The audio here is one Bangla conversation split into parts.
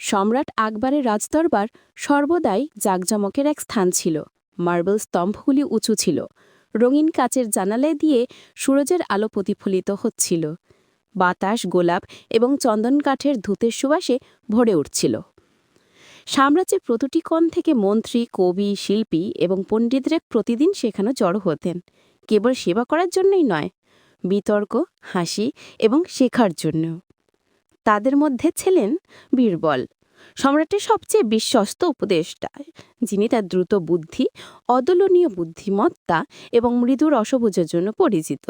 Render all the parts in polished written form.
সম্রাট আকবরের রাজদরবার সর্বদাই জাঁকজমকের এক স্থান ছিল। মার্বেল স্তম্ভগুলি উঁচু ছিল, রঙিন কাচের জানালায় দিয়ে সূরজের আলো প্রতিফলিত হচ্ছিল। বাতাস গোলাপ এবং চন্দন কাঠের ধূতের সুবাসে ভরে উঠছিল। সাম্রাজ্যের প্রতিটি কোণ থেকে মন্ত্রী, কবি, শিল্পী এবং পণ্ডিতরা প্রতিদিন সেখানে জড়ো হতেন, কেবল সেবা করার জন্যই নয়, বিতর্ক, হাসি এবং শেখার জন্য। তাদের মধ্যে ছিলেন বীরবল, সম্রাটের সবচেয়ে বিশ্বস্ত উপদেষ্টা, যিনি তার দ্রুত বুদ্ধি, অদলনীয় বুদ্ধিমত্তা এবং মৃদু রসবোঝের জন্য পরিচিত।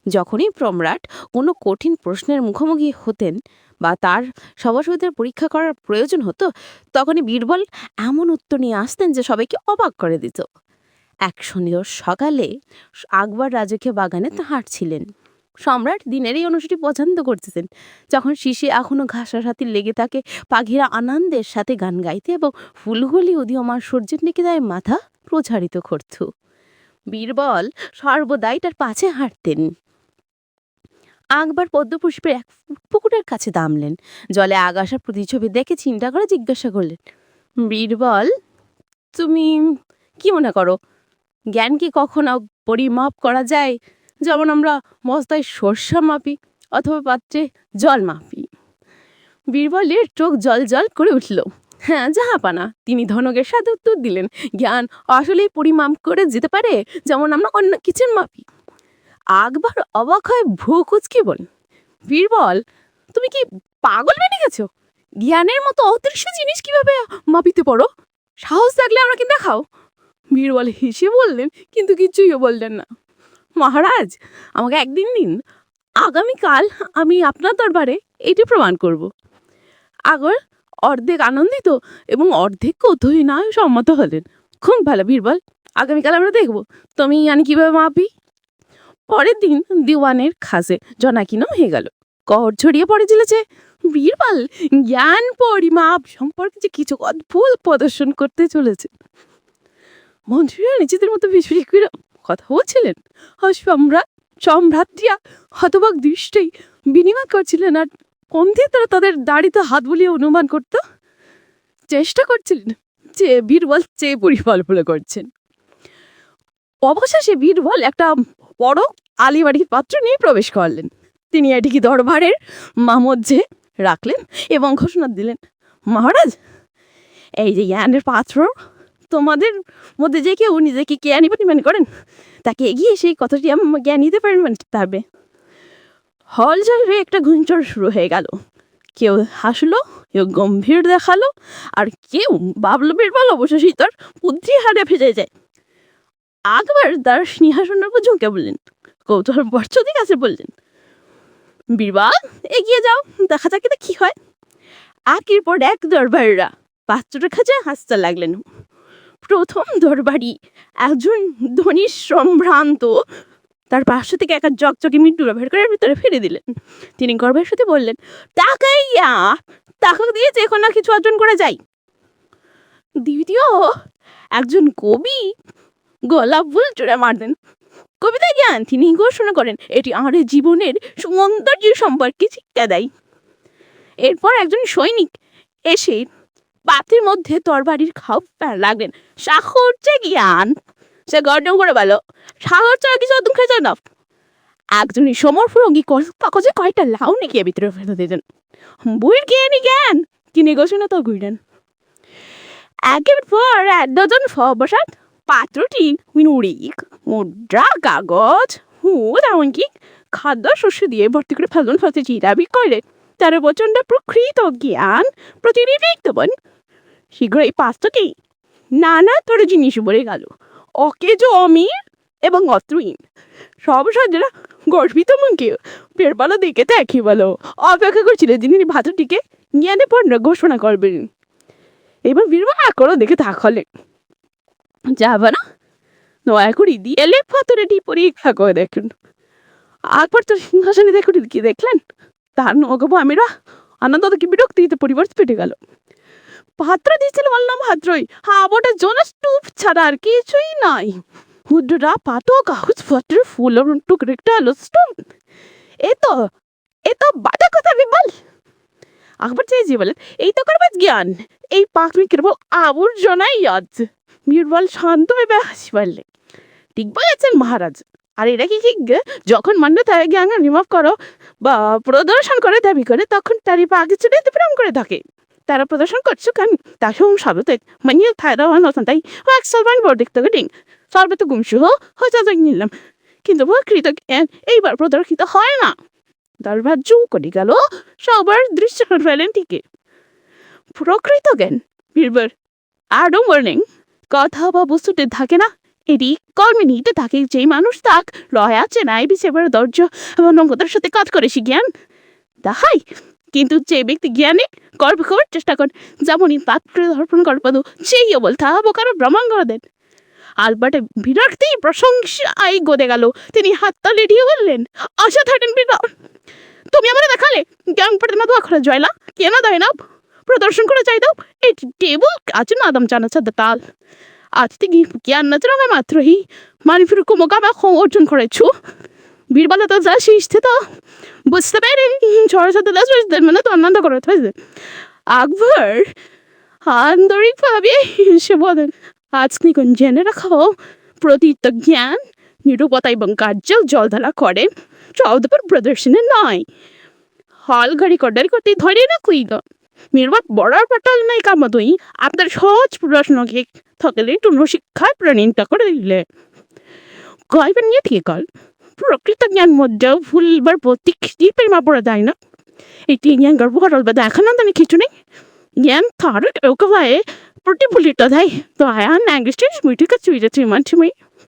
যখনই সম্রাট কোনো কঠিন প্রশ্নের মুখোমুখি হতেন বা তার সভাসদের পরীক্ষা করার প্রয়োজন হতো, তখনই বীরবল এমন উত্তর নিয়ে আসতেন যে সবাইকে অবাক করে দিত। এক সুন্দর সকালে আকবর রাজকীয় বাগানে হাঁটছিলেন। সম্রাট দিনের এই অনুষ্ঠানটি পছন্দ করতেছেন, যখন শিশে এখনও ঘাসের সাথে লেগে থাকে, পাখিরা আনন্দের সাথে গান গাইতে এবং ফুলগুলি উদীয়মান সূর্যের দিকে তার মাথা প্রসারিত করত। বীরবল সর্বদাই তার পাশে হাঁটতেন। আকবর পদ্মপুষ্পের এক পুকুরের কাছে দামলেন। জলে আগাছার প্রতিছবি দেখে চিন্তা করে জিজ্ঞাসা করলেন, বীরবল, তুমি কি মনে করো, জ্ঞান কি কখনো পরিমাপ করা যায়, যেমন আমরা বস্তায় সর্ষা মাপি অথবা পাত্রে জল মাপি? বীরবলের চোখ জল জল করে উঠল। হ্যাঁ জাহাপানা, তিনি ধনকের সাথে উত্তর দিলেন, জ্ঞান আসলেই পরিমাপ করে যেতে পারে, যেমন আমরা অন্য কিছুর মাপি। আকবর অবাক হয়ে ভ্রু কুঁচকে বলেন, বীরবল, তুমি কি পাগল বেরিয়ে গেছো? জ্ঞানের মতো অদৃশ্য জিনিস কিভাবে মাপিতে পারো? সাহস থাকলে আমাকে দেখাও। বীরবল হেসে বললেন, কিন্তু কিছুই বললেন না। মহারাজ, আমাকে একদিন দিন, আগামীকাল আমি আপনার দরবারে এটি প্রমাণ করব। আকবর অর্ধেক আনন্দিত এবং অর্ধেক কৌতূহলী সম্মত হলেন। খুব ভালো বীরবল, আগামীকাল আমরা দেখব তুমি আমি কিভাবে মাপি। পরের দিন দিওয়ানের খাসে জনাকিনো হয়ে গেল। কর ছড়িয়ে পড়েছিল যে বীরবল জ্ঞান পরিমাপ সম্পর্কে যে কিছু অদ্ভুত প্রদর্শন করতে চলেছে। মন্ত্রীরা নিজেদের মতো বেশি করে কথা বলছিলেন, আর সম্ভ্রাতৃরা হতবাক দৃষ্টি বিনিময় করছিলেন, আর কোন দিয়ে তারা তাদের দাড়িতে হাত বুলিয়ে অনুমান করতে চেষ্টা করছিলেন যে বীরবল চেয়ে পরিকল্পনা করছেন। অবশেষে বীরবল একটা বড় আলিবাড়ির পাত্র নিয়ে প্রবেশ করলেন। তিনি এটিকে দরবারের মধ্যে রাখলেন এবং ঘোষণা দিলেন, মহারাজ, এই যে জ্ঞানের পাত্র, তোমাদের মধ্যে যে কেউ নিজেকে জ্ঞানী মনে করেন, তাকে এগিয়ে সেই কথাটি জ্ঞান নিতে পারবে। হল জলে একটা গুঞ্জন শুরু হয়ে গেল। কেউ হাসলো, কেউ গম্ভীর দেখালো, আর কেউ ভাবলো বীরবল অবশেষেই তার বুদ্ধি হারে ভেজে যায়। আকবর তার সিংহাসনের উপর ঝুঁকে বললেন, কৌতূহল বর্ষদিক আছে বললেন, বীরবল এগিয়ে যাও, দেখা যাক এটা কি হয়। একের পর এক দরবাররা পাত্রটার কাছে হাসতে লাগলেন। প্রথম দরবারি একজন ধনী সম্ভ্রান্ত তার পাশে থেকে একটা জকজকে মিট্টুরা বের করে ভিতরে ফিরে দিলেন। তিনি গর্বের সাথে বললেন, টাকা দিয়ে যে কোনো কিছু অর্জন করা যায়। দ্বিতীয় একজন কবি গোলাপ ফুল চূড়া মারলেন। কবিতা জ্ঞান তিনি ঘোষণা করেন, এটি আমাদের জীবনের সৌন্দর্য সম্পর্কে শিক্ষা দেয়। এরপর একজন সৈনিক এসে পাত্রের মধ্যে তরবারির খাপ লাগলেন। সাহস জ্ঞান, সে গর্জন করে বলো, সাহস ছাড়া কিছু অর্জন খেয়ে যায় না। একজনই সমরফুরঙ্গি কাগজে কয়েকটা লাউ নিয়ে ভিতরে ফেলে দিলেন। বইয়ের জ্ঞান তিনি ঘোষণা তো ঘুরলেন। একের পর এক ডজন ফবসাদ পাত্রটি নুড়িক মুদ্রা, কাগজ, হুদ, এমনকি খাদ্য শস্য দিয়ে ভর্তি করে ফেলুন ফলে চিরাবি করে তার প্রচণ্ড প্রকৃত জ্ঞান প্রতিনিধিত্বন। শীঘ্রই পাত্রটি নানা তোর জিনিস বলে গেল, অকেজ, অমির এবং অত্রহীন। সবসাদরা গর্বিত মুখে বীরবল দিকে দেখি বলো অপেক্ষা করছিলেন, যিনি ভাতটিকে জ্ঞানে পণ্য ঘোষণা করবেন। এবার বীরবল এখনো দেখে থাকলেন, যাবে না, দয়া করি দিয়ে পাথরেটি পরীক্ষা করে দেখুন। আকবর তো সিংহাসনে দেখুন কি দেখলেন, তার নগব আমিরা আনন্দ কি বিরক্তিতে পরিবর্তন পেটে গেল। পাত্র দিয়েছিল বললাম ভাদ্রই, ওটা জোনাস টুপ ছাড়া আর কিছুই নাই। মুদ্রা, পাতো, কাগজ পত্র, ফুল টুকরে একটা আলো স্টোন। এ তো বাটা কথা বীরবল। আকবর চেঁচিয়ে বলেন, এই তো করবেন জ্ঞান, এই পাখি কেবল আবর্জনাই আছে। বীরবল শান্ত হয়ে হাসি পারলে, ঠিক বলেছেন মহারাজ। আর এটা কি ঠিক যখন মান্যতায় জ্ঞান রিমুভ করো বা প্রদর্শন করে দাবি করে, তখন তারই পাখি চুড়ে প্রেম করে থাকে। তারা প্রদর্শন করছো কেন তার সাবতে মানে থাইরাওয়ান তাই এক সালমান বর্দিক থেকে ডিং সর্বত গুমসুহ হয়ে নিলাম, কিন্তু প্রকৃত জ্ঞান এইবার প্রদর্শিত হয় না। দরবার জু করে গেল, সবার দৃশ্য ফেলেন টিকে। প্রকৃত জ্ঞান বীরবর আরও ওয়ার্নিং, কথা বা বস্তুতে থাকে না, এটি কর্মে নিতে থাকে। যেই মানুষ তাক লয় আছে নাই বিশেষবার ধৈর্য এবং নঙ্গতার সাথে কাজ করে সে জ্ঞান দেখাই। কিন্তু যে ব্যক্তি জ্ঞানে গর্ব করার চেষ্টা করেন, যেমনই পাত্রে অর্পণ করপাদ সেই বল তাহা বোকার ভ্রমণ করে দেন। আলবার্টে বিরক্তি প্রশংসায় গদে গেল, তিনি হাততালি দিয়ে বললেন, অসাধারণ বিরল, তুমি আমার দেখালে জ্ঞান প্রতিমা দোয়া করে জয়লা কেন দেয় না প্রদর্শন করে চাই দাও। এই টেবল আছে না আদম জানাচ্ছে তাল আজ থেকে জ্ঞান নাচরঙা মাত্রই মানিফির কুমকাবা অর্জন করেছো। বীরবালা তো যা শিখতে তো বুঝতে পেরে সরস্বতী দাস মানে তো আনন্দ করে হয়েছে। আকবর আন্তরিকভাবে সে বলেন, আজ নিকুন জেনে রাখো, প্রতীত জ্ঞান নিরূপতা এবং কার্য জলধারা করে চৌদপুর প্রদর্শনে নয়, হল গাড়ি কডারি করতে ধরে না কুই গো। মিরবাদ বড়ার পাটাল নাই কামাতই আপনার সহজ প্রশ্নকে থকেলে টুন শিক্ষায় প্রাণীনটা করে দিলে গল্পের নিয়ে ঠিক কল। প্রকৃত জ্ঞান মধ্যেও ভুলবার প্রতীক শিল্পের মা পড়া যায় না। এটি জ্ঞান গর্ব করাল বা দেখানো তাহলে কিছু নেই। জ্ঞান তার ওকে প্রতিফলিত দেয় তো আয়ান অ্যাঙ্গিস্টের মিটিকে চুইরে চুইমান